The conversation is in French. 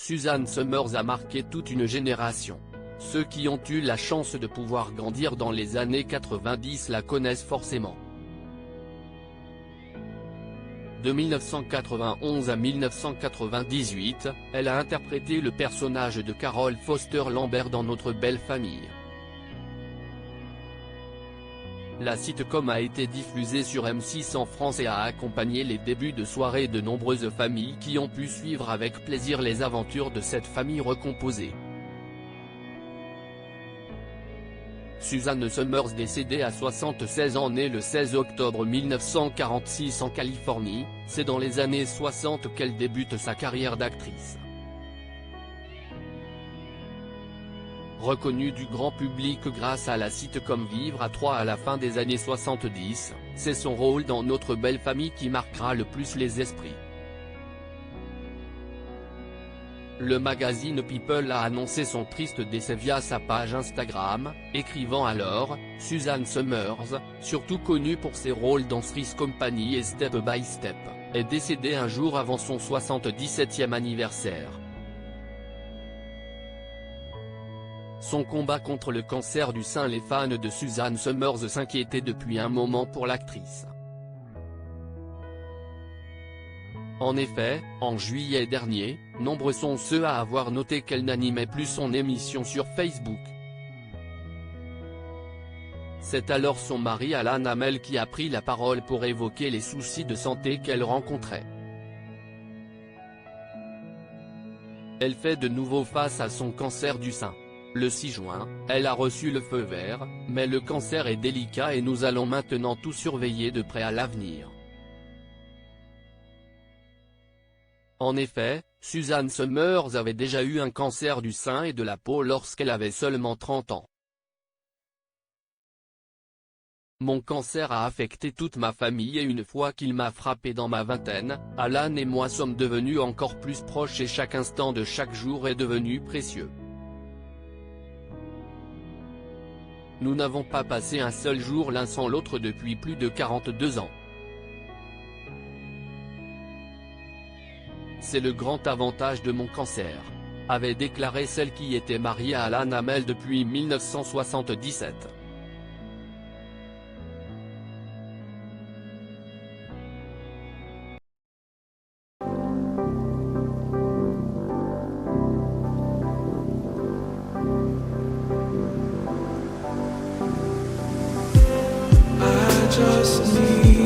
Suzanne Somers a marqué toute une génération. Ceux qui ont eu la chance de pouvoir grandir dans les années 90 la connaissent forcément. De 1991 à 1998, elle a interprété le personnage de Carole Foster Lambert dans Notre belle famille. La sitcom a été diffusée sur M6 en France et a accompagné les débuts de soirée de nombreuses familles qui ont pu suivre avec plaisir les aventures de cette famille recomposée. Suzanne Somers, décédée à 76 ans, née le 16 octobre 1946 en Californie, c'est dans les années 60 qu'elle débute sa carrière d'actrice. Reconnue du grand public grâce à la sitcom Vivre à Trois à la fin des années 70, c'est son rôle dans Notre belle famille qui marquera le plus les esprits. Le magazine People a annoncé son triste décès via sa page Instagram, écrivant alors « Suzanne Somers, surtout connue pour ses rôles dans Three's Company et Step by Step, est décédée un jour avant son 77e anniversaire. » Son combat contre le cancer du sein. Les fans de Suzanne Somers s'inquiétaient depuis un moment pour l'actrice. En effet, en juillet dernier, nombreux sont ceux à avoir noté qu'elle n'animait plus son émission sur Facebook. C'est alors son mari Alan Hamel qui a pris la parole pour évoquer les soucis de santé qu'elle rencontrait. Elle fait de nouveau face à son cancer du sein. Le 6 juin, elle a reçu le feu vert, mais le cancer est délicat et nous allons maintenant tout surveiller de près à l'avenir. En effet, Suzanne Somers avait déjà eu un cancer du sein et de la peau lorsqu'elle avait seulement 30 ans. Mon cancer a affecté toute ma famille et une fois qu'il m'a frappé dans ma vingtaine, Alan et moi sommes devenus encore plus proches et chaque instant de chaque jour est devenu précieux. Nous n'avons pas passé un seul jour l'un sans l'autre depuis plus de 42 ans. C'est le grand avantage de mon cancer, avait déclaré celle qui était mariée à Alan Hamel depuis 1977. I just need